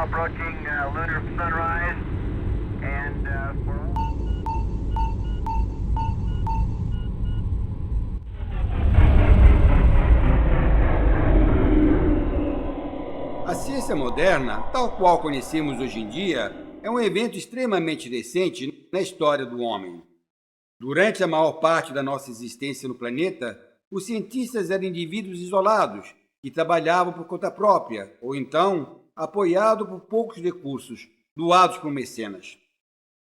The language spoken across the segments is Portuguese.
now approaching lunar sunrise, and A ciência moderna, tal qual conhecemos hoje em dia, é um evento extremamente recente na história do homem. Durante a maior parte da nossa existência no planeta, os cientistas eram indivíduos isolados, que trabalhavam por conta própria, ou então apoiados por poucos recursos, doados por mecenas.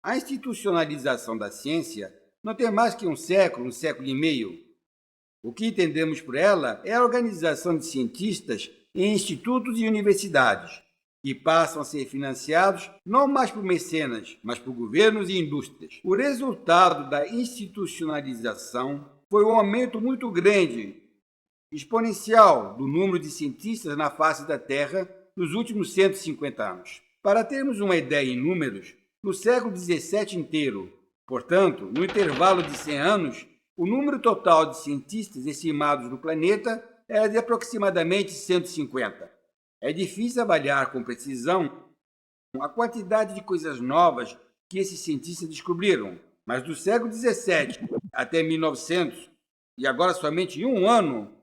A institucionalização da ciência não tem mais que um século e meio. O que entendemos por ela é a organização de cientistas em institutos e universidades, que passam a ser financiados não mais por mecenas, mas por governos e indústrias. O resultado da institucionalização foi um aumento muito grande, exponencial, do número de cientistas na face da Terra nos últimos 150 anos. Para termos uma ideia em números, no século XVII inteiro, portanto, no intervalo de 100 anos, o número total de cientistas estimados no planeta era de aproximadamente 150. É difícil avaliar com precisão a quantidade de coisas novas que esses cientistas descobriram, mas do século XVII até 1900, e agora somente em um ano,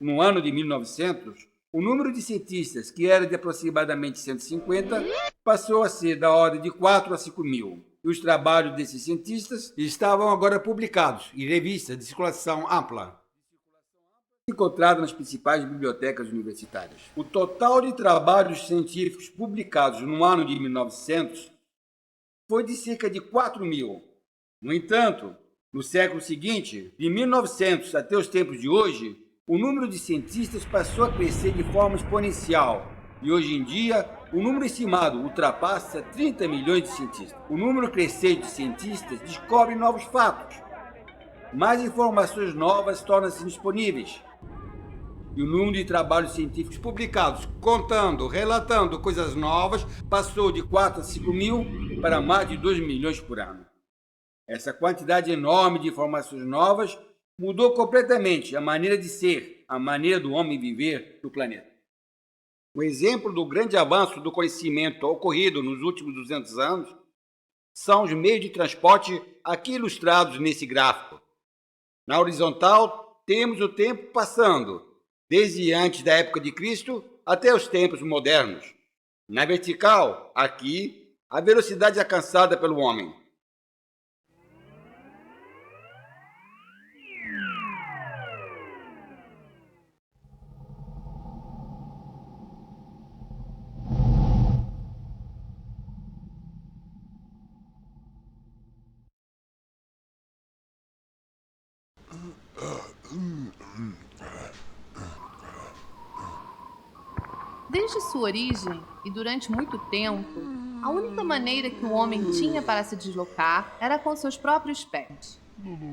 no ano de 1900, o número de cientistas, que era de aproximadamente 150, passou a ser da ordem de 4 a 5 mil. E os trabalhos desses cientistas estavam agora publicados em revistas de circulação ampla, encontrado nas principais bibliotecas universitárias. O total de trabalhos científicos publicados no ano de 1900 foi de cerca de 4 mil. No entanto, no século seguinte, de 1900 até os tempos de hoje, o número de cientistas passou a crescer de forma exponencial e hoje em dia o número estimado ultrapassa 30 milhões de cientistas. O número crescente de cientistas descobre novos fatos, mais informações novas tornam-se disponíveis. E o número de trabalhos científicos publicados, relatando coisas novas, passou de 4 a 5 mil para mais de 2 milhões por ano. Essa quantidade enorme de informações novas mudou completamente a maneira de ser, a maneira do homem viver no planeta. Um exemplo do grande avanço do conhecimento ocorrido nos últimos 200 anos são os meios de transporte aqui ilustrados nesse gráfico. Na horizontal, temos o tempo passando, desde antes da época de Cristo até os tempos modernos. Na vertical, aqui, a velocidade alcançada pelo homem. Desde sua origem, e durante muito tempo, a única maneira que o homem tinha para se deslocar era com seus próprios pés.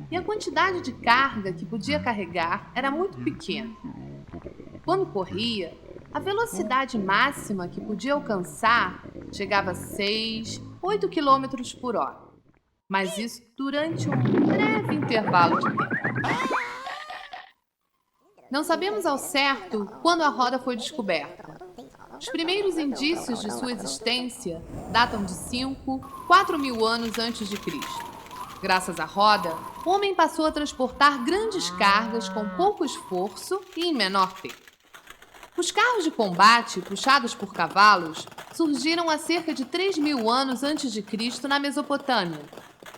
E a quantidade de carga que podia carregar era muito pequena. Quando corria, a velocidade máxima que podia alcançar chegava a 6, 8 km por hora. Mas isso durante um breve intervalo de tempo. Não sabemos ao certo quando a roda foi descoberta. Os primeiros indícios de sua existência datam de 5, 4 mil anos antes de Cristo. Graças à roda, o homem passou a transportar grandes cargas com pouco esforço e em menor tempo. Os carros de combate, puxados por cavalos, surgiram há cerca de 3 mil anos antes de Cristo na Mesopotâmia.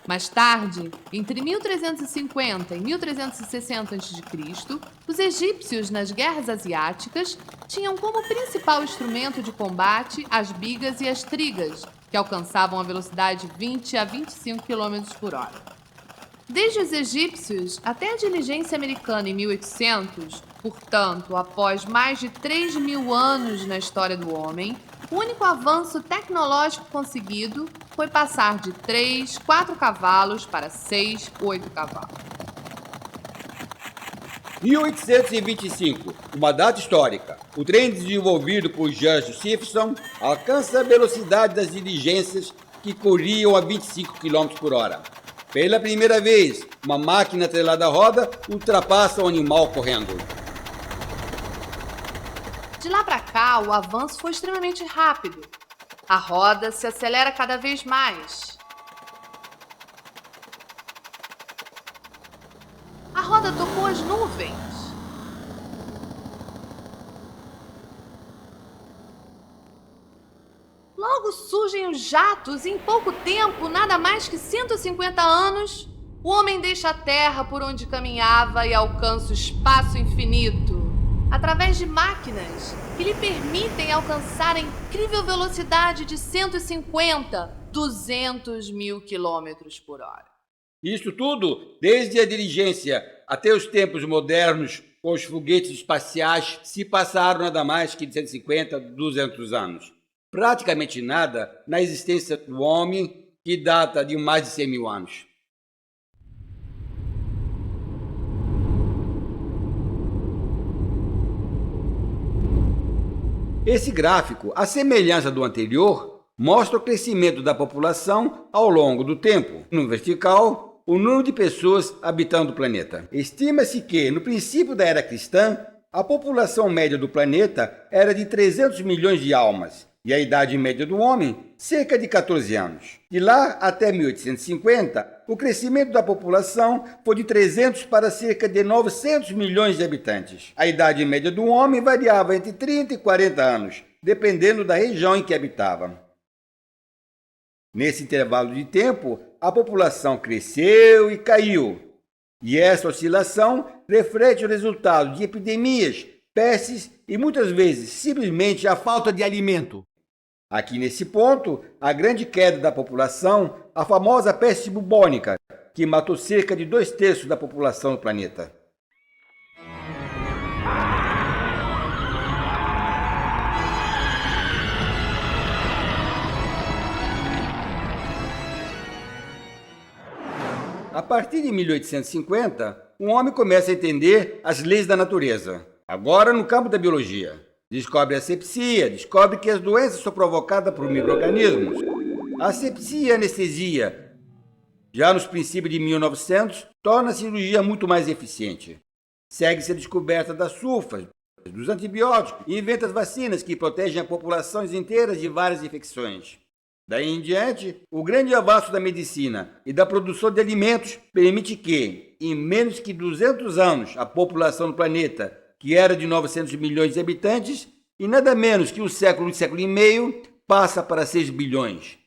Mais tarde, entre 1350 e 1360 a.C., os egípcios, nas guerras asiáticas, tinham como principal instrumento de combate as bigas e as trigas, que alcançavam a velocidade de 20 a 25 km por hora. Desde os egípcios até a diligência americana em 1800, portanto, após mais de 3 mil anos na história do homem, o único avanço tecnológico conseguido foi passar de 3, 4 cavalos para 6, 8 cavalos. 1825, uma data histórica. O trem desenvolvido por George Stephenson alcança a velocidade das diligências que corriam a 25 km por hora. Pela primeira vez, uma máquina atrelada à roda ultrapassa um animal correndo. De lá para cá, o avanço foi extremamente rápido. A roda se acelera cada vez mais. A roda tocou as nuvens. Logo surgem os jatos e em pouco tempo, nada mais que 150 anos, o homem deixa a terra por onde caminhava e alcança o espaço infinito, através de máquinas que lhe permitem alcançar a incrível velocidade de 150, 200 mil quilômetros por hora. Isso tudo, desde a diligência até os tempos modernos, com os foguetes espaciais, se passaram nada mais que de 150, 200 anos. Praticamente nada na existência do homem, que data de mais de 100 mil anos. Esse gráfico, à semelhança do anterior, mostra o crescimento da população ao longo do tempo. No vertical, o número de pessoas habitando o planeta. Estima-se que, no princípio da era cristã, a população média do planeta era de 300 milhões de almas, e a idade média do homem, cerca de 14 anos. De lá até 1850, o crescimento da população foi de 300 para cerca de 900 milhões de habitantes. A idade média do homem variava entre 30 e 40 anos, dependendo da região em que habitava. Nesse intervalo de tempo, a população cresceu e caiu. E essa oscilação reflete o resultado de epidemias, pestes e muitas vezes simplesmente a falta de alimento. Aqui nesse ponto, a grande queda da população, a famosa peste bubônica, que matou cerca de 2/3 da população do planeta. A partir de 1850, o homem começa a entender as leis da natureza. Agora no campo da biologia. Descobre a asepsia, descobre que as doenças são provocadas por micro-organismos. A asepsia e a anestesia, já nos princípios de 1900, torna a cirurgia muito mais eficiente. Segue-se a descoberta das sulfas, dos antibióticos e inventa as vacinas que protegem a populações inteiras de várias infecções. Daí em diante, o grande avanço da medicina e da produção de alimentos permite que, em menos que 200 anos, a população do planeta, que era de 900 milhões de habitantes, e nada menos que um século e meio, passa para 6 bilhões.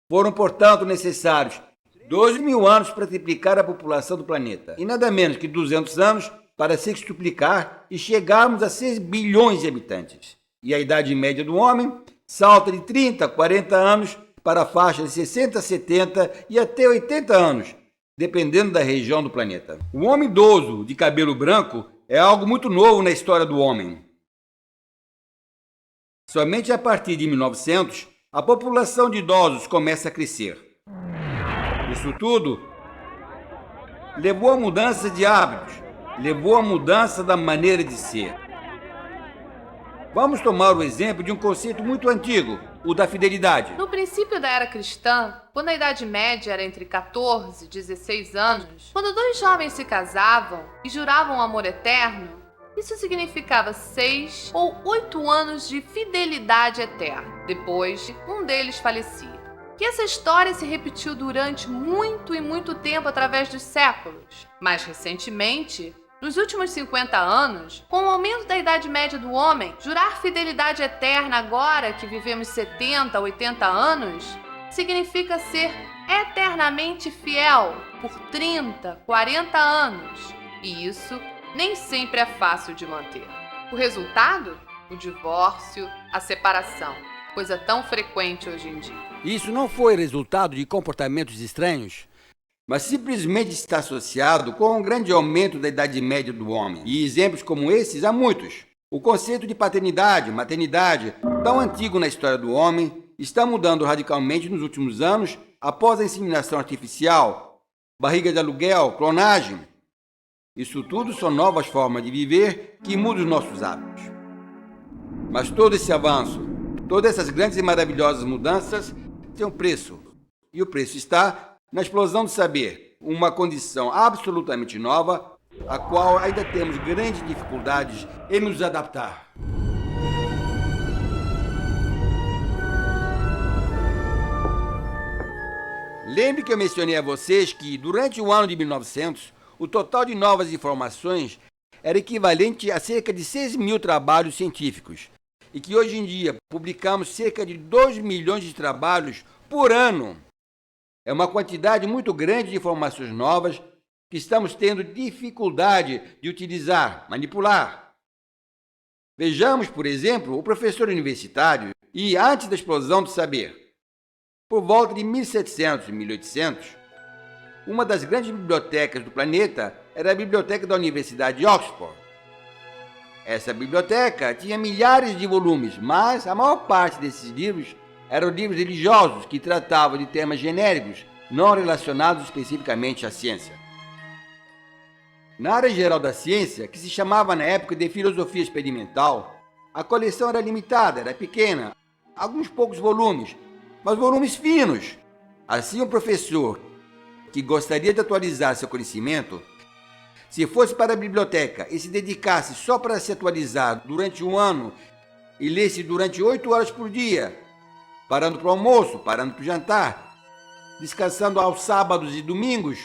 Foram, portanto, necessários 12 mil anos para triplicar a população do planeta, e nada menos que 200 anos para sextuplicar e chegarmos a 6 bilhões de habitantes. E a idade média do homem salta de 30 a 40 anos para a faixa de 60, 70 e até 80 anos, dependendo da região do planeta. O homem idoso de cabelo branco é algo muito novo na história do homem. Somente a partir de 1900, a população de idosos começa a crescer. Isso tudo levou a mudança de hábitos, levou a mudança da maneira de ser. Vamos tomar o exemplo de um conceito muito antigo, o da fidelidade. No princípio da era cristã, quando a idade média era entre 14 e 16 anos, quando dois jovens se casavam e juravam amor eterno, isso significava 6 ou 8 anos de fidelidade eterna. Depois, um deles falecia. E essa história se repetiu durante muito tempo através dos séculos. Mais recentemente, nos últimos 50 anos, com o aumento da idade média do homem, jurar fidelidade eterna agora que vivemos 70, 80 anos, significa ser eternamente fiel por 30, 40 anos. E isso nem sempre é fácil de manter. O resultado? O divórcio, a separação, coisa tão frequente hoje em dia. Isso não foi resultado de comportamentos estranhos, mas simplesmente está associado com um grande aumento da idade média do homem. E exemplos como esses há muitos. O conceito de paternidade, maternidade, tão antigo na história do homem, está mudando radicalmente nos últimos anos após a inseminação artificial, barriga de aluguel, clonagem. Isso tudo são novas formas de viver que mudam os nossos hábitos. Mas todo esse avanço, todas essas grandes e maravilhosas mudanças têm um preço. E o preço está na explosão do saber, uma condição absolutamente nova, a qual ainda temos grandes dificuldades em nos adaptar. Lembre que eu mencionei a vocês que, durante o ano de 1900, o total de novas informações era equivalente a cerca de 6 mil trabalhos científicos e que hoje em dia publicamos cerca de 2 milhões de trabalhos por ano. É uma quantidade muito grande de informações novas que estamos tendo dificuldade de utilizar, manipular. Vejamos, por exemplo, o professor universitário e antes da explosão do saber. Por volta de 1700 e 1800, uma das grandes bibliotecas do planeta era a biblioteca da Universidade de Oxford. Essa biblioteca tinha milhares de volumes, mas a maior parte desses livros eram livros religiosos que tratavam de temas genéricos, não relacionados especificamente à ciência. Na área geral da ciência, que se chamava na época de filosofia experimental, a coleção era limitada, era pequena, alguns poucos volumes, mas volumes finos. Assim, um professor que gostaria de atualizar seu conhecimento, se fosse para a biblioteca e se dedicasse só para se atualizar durante um ano e lesse durante 8 horas por dia, parando para o almoço, parando para o jantar, descansando aos sábados e domingos,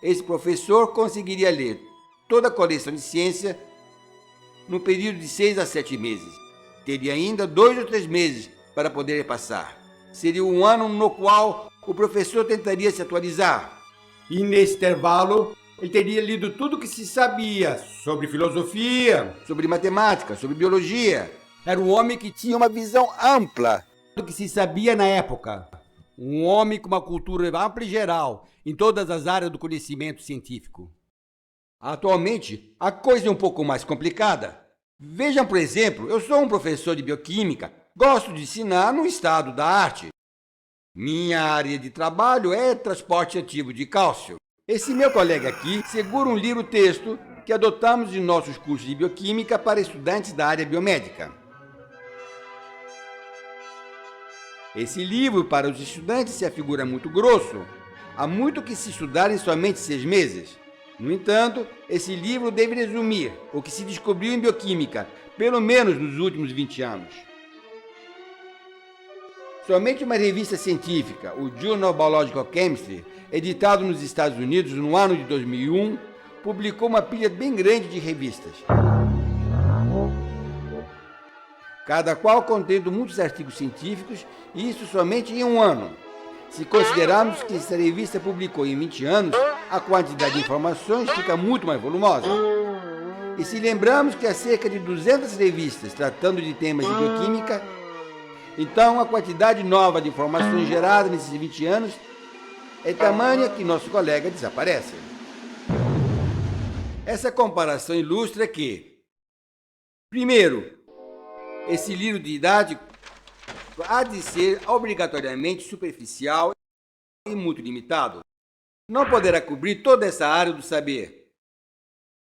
esse professor conseguiria ler toda a coleção de ciência no período de 6 a 7 meses. Teria ainda 2 ou 3 meses para poder passar. Seria um ano no qual o professor tentaria se atualizar. E nesse intervalo, ele teria lido tudo o que se sabia sobre filosofia, Sobre matemática, sobre biologia. Era um homem que tinha uma visão ampla do que se sabia na época. Um homem com uma cultura ampla e geral em todas as áreas do conhecimento científico. Atualmente, a coisa é um pouco mais complicada. Vejam, por exemplo, eu sou um professor de bioquímica, gosto de ensinar no estado da arte. Minha área de trabalho é transporte ativo de cálcio. Esse meu colega aqui segura um livro-texto que adotamos em nossos cursos de bioquímica para estudantes da área biomédica. Esse livro, para os estudantes, se afigura muito grosso. Há muito que se estudar em somente 6 meses. No entanto, esse livro deve resumir o que se descobriu em bioquímica, pelo menos nos últimos 20 anos. Somente uma revista científica, o Journal of Biological Chemistry, editado nos Estados Unidos no ano de 2001, publicou uma pilha bem grande de revistas, cada qual contendo muitos artigos científicos, e isso somente em um ano. Se considerarmos que essa revista publicou em 20 anos, a quantidade de informações fica muito mais volumosa. E se lembramos que há cerca de 200 revistas tratando de temas de bioquímica, então a quantidade nova de informações geradas nesses 20 anos é tamanha que nosso colega desaparece. Essa comparação ilustra que, primeiro, esse livro didático há de ser obrigatoriamente superficial e muito limitado. Não poderá cobrir toda essa área do saber.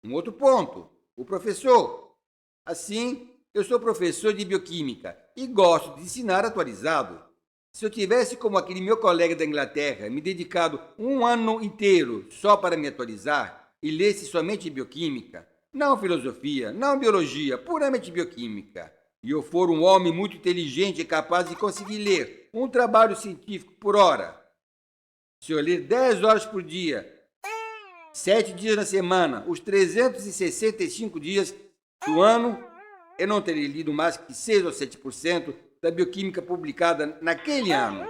Um outro ponto, o professor. Assim, eu sou professor de bioquímica e gosto de ensinar atualizado. Se eu tivesse, como aquele meu colega da Inglaterra, me dedicado um ano inteiro só para me atualizar e lesse somente bioquímica, não filosofia, não biologia, puramente bioquímica, e eu for um homem muito inteligente e capaz de conseguir ler um trabalho científico por hora, se eu ler 10 horas por dia, 7 dias na semana, os 365 dias do ano, eu não teria lido mais que 6 ou 7% da bioquímica publicada naquele ano.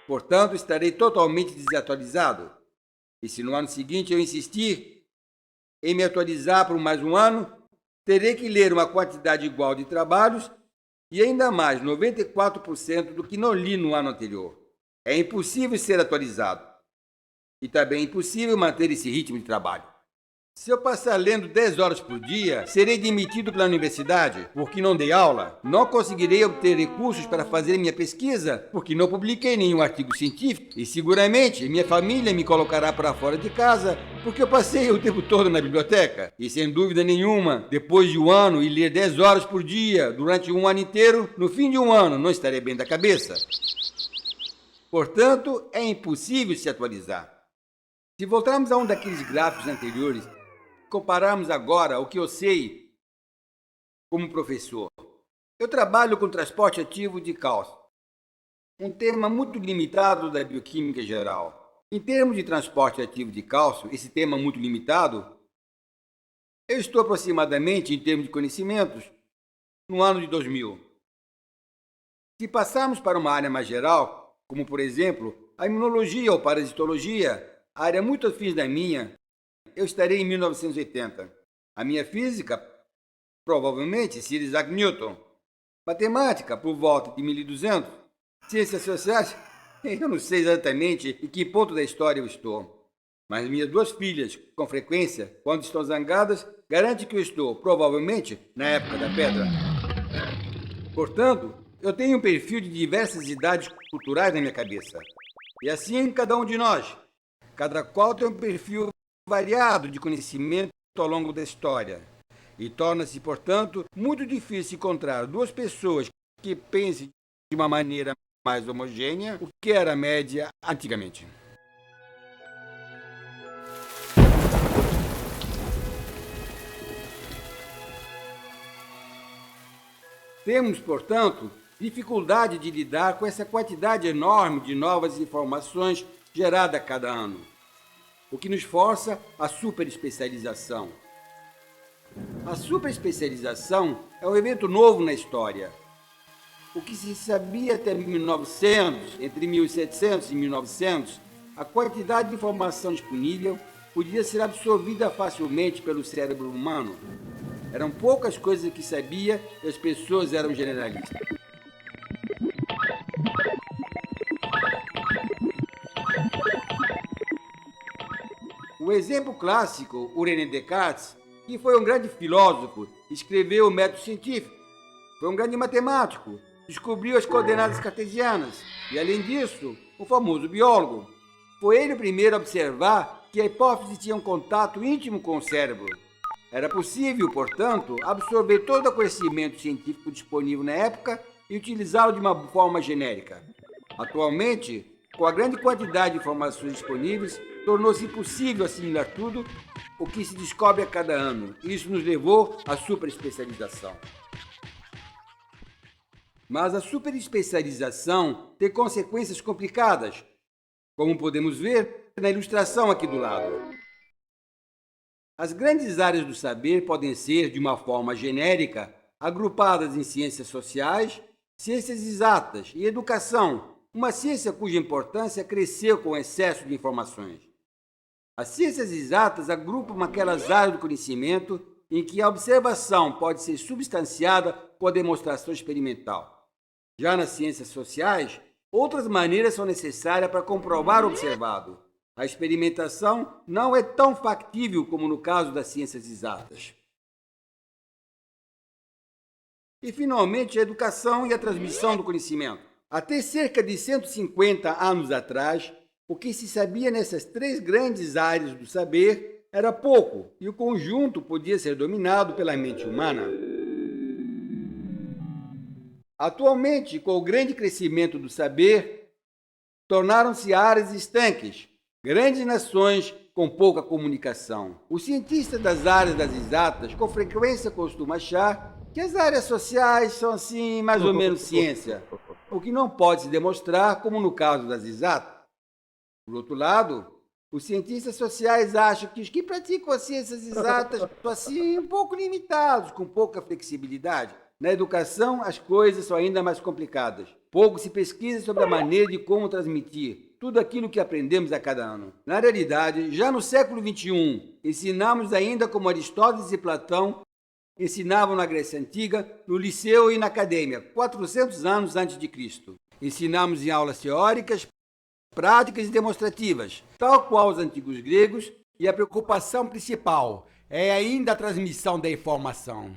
Portanto, estarei totalmente desatualizado. E se no ano seguinte eu insistir em me atualizar por mais um ano, terei que ler uma quantidade igual de trabalhos e ainda mais 94% do que não li no ano anterior. É impossível ser atualizado. E também é impossível manter esse ritmo de trabalho. Se eu passar lendo 10 horas por dia, serei demitido pela universidade porque não dei aula, não conseguirei obter recursos para fazer minha pesquisa porque não publiquei nenhum artigo científico e seguramente minha família me colocará para fora de casa porque eu passei o tempo todo na biblioteca. E sem dúvida nenhuma, depois de um ano e ler 10 horas por dia durante um ano inteiro, no fim de um ano não estarei bem da cabeça. Portanto, é impossível se atualizar. Se voltarmos a um daqueles gráficos anteriores, compararmos agora o que eu sei como professor. Eu trabalho com transporte ativo de cálcio. um tema muito limitado da bioquímica geral. Em termos de transporte ativo de cálcio, esse tema muito limitado, eu estou aproximadamente, em termos de conhecimentos, no ano de 2000. Se passarmos para uma área mais geral, como por exemplo a imunologia ou parasitologia, área muito afins da minha, eu estarei em 1980. A minha física, provavelmente, Sir Isaac Newton. Matemática, por volta de 1200. Ciências sociais, eu não sei exatamente em que ponto da história eu estou. Mas minhas duas filhas, com frequência, quando estão zangadas, garantem que eu estou, provavelmente, na época da pedra. Portanto, eu tenho um perfil de diversas idades culturais na minha cabeça. E assim cada um de nós. Cada qual tem um perfil variado de conhecimento ao longo da história. E torna-se, portanto, muito difícil encontrar duas pessoas que pensem de uma maneira mais homogênea o que era a média antigamente. Temos, portanto, dificuldade de lidar com essa quantidade enorme de novas informações gerada a cada ano, o que nos força a superespecialização. A superespecialização é um evento novo na história. O que se sabia até 1900, entre 1700 e 1900, a quantidade de informação disponível podia ser absorvida facilmente pelo cérebro humano. Eram poucas coisas que sabia e as pessoas eram generalistas. O exemplo clássico, o René Descartes, que foi um grande filósofo, escreveu o método científico. Foi um grande matemático, descobriu as coordenadas cartesianas e, além disso, um famoso biólogo. Foi ele o primeiro a observar que a hipófise tinha um contato íntimo com o cérebro. Era possível, portanto, absorver todo o conhecimento científico disponível na época e utilizá-lo de uma forma genérica. Atualmente, com a grande quantidade de informações disponíveis, tornou-se impossível assimilar tudo o que se descobre a cada ano. Isso nos levou à superespecialização. Mas a superespecialização tem consequências complicadas, como podemos ver na ilustração aqui do lado. As grandes áreas do saber podem ser, de uma forma genérica, agrupadas em ciências sociais, ciências exatas e educação, uma ciência cuja importância cresceu com o excesso de informações. As ciências exatas agrupam aquelas áreas do conhecimento em que a observação pode ser substanciada com a demonstração experimental. Já nas ciências sociais, outras maneiras são necessárias para comprovar o observado. A experimentação não é tão factível como no caso das ciências exatas. E, finalmente, a educação e a transmissão do conhecimento. Até cerca de 150 anos atrás, o que se sabia nessas três grandes áreas do saber era pouco, e o conjunto podia ser dominado pela mente humana. Atualmente, com o grande crescimento do saber, tornaram-se áreas estanques, grandes nações com pouca comunicação. Os cientistas das áreas das exatas com frequência costumam achar que as áreas sociais são, assim, mais ou menos ciência, o que não pode se demonstrar, como no caso das exatas. Por outro lado, os cientistas sociais acham que os que praticam as ciências exatas são, assim, um pouco limitados, com pouca flexibilidade. Na educação, as coisas são ainda mais complicadas. Pouco se pesquisa sobre a maneira de como transmitir tudo aquilo que aprendemos a cada ano. Na realidade, já no século XXI, ensinamos ainda como Aristóteles e Platão ensinavam na Grécia Antiga, no liceu e na academia, 400 anos antes de Cristo. Ensinamos em aulas teóricas, práticas e demonstrativas, tal qual os antigos gregos, e a preocupação principal é ainda a transmissão da informação.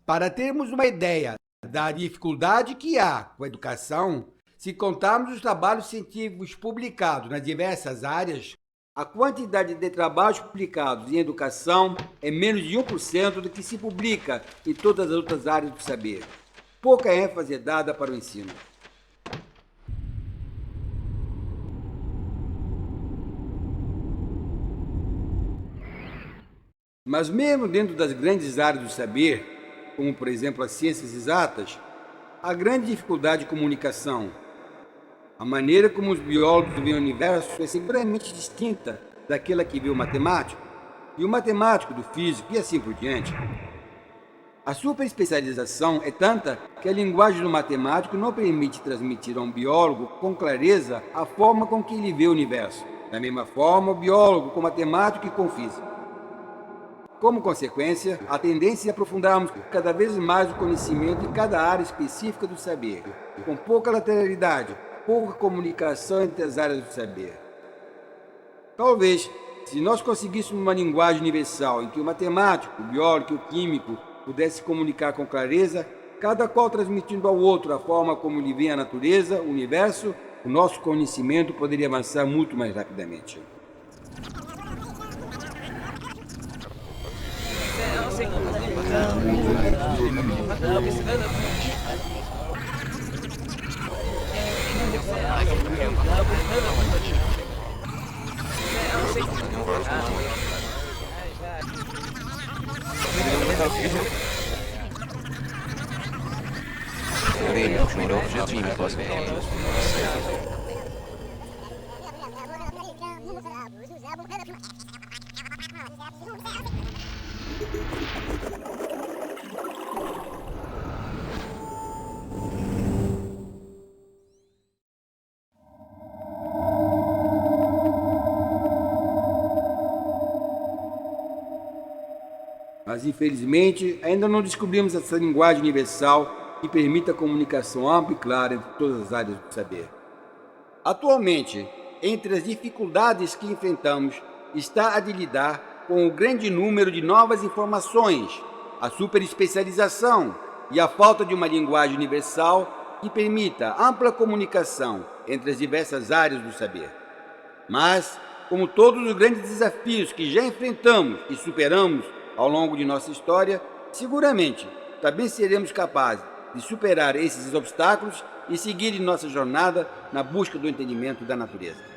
Para termos uma ideia da dificuldade que há com a educação, se contarmos os trabalhos científicos publicados nas diversas áreas, a quantidade de trabalhos publicados em educação é menos de 1% do que se publica em todas as outras áreas do saber. Pouca ênfase é dada para o ensino. Mas mesmo dentro das grandes áreas do saber, como por exemplo as ciências exatas, há grande dificuldade de comunicação. A maneira como os biólogos veem o universo é seguramente distinta daquela que vê o matemático, e o matemático do físico, e assim por diante. A superespecialização é tanta que a linguagem do matemático não permite transmitir a um biólogo com clareza a forma com que ele vê o universo. Da mesma forma, o biólogo com matemático e com físico. Como consequência, a tendência é aprofundarmos cada vez mais o conhecimento em cada área específica do saber, com pouca lateralidade, pouca comunicação entre as áreas do saber. Talvez, se nós conseguíssemos uma linguagem universal em que o matemático, o biólogo e o químico pudessem comunicar com clareza, cada qual transmitindo ao outro a forma como ele vê a natureza, o universo, o nosso conhecimento poderia avançar muito mais rapidamente. Mas, infelizmente, ainda não descobrimos essa linguagem universal que permita a comunicação ampla e clara entre todas as áreas do saber. Atualmente, entre as dificuldades que enfrentamos está a de lidar com o grande número de novas informações, a superespecialização e a falta de uma linguagem universal que permita ampla comunicação entre as diversas áreas do saber. Mas, como todos os grandes desafios que já enfrentamos e superamos ao longo de nossa história, seguramente também seremos capazes de superar esses obstáculos e seguir em nossa jornada na busca do entendimento da natureza.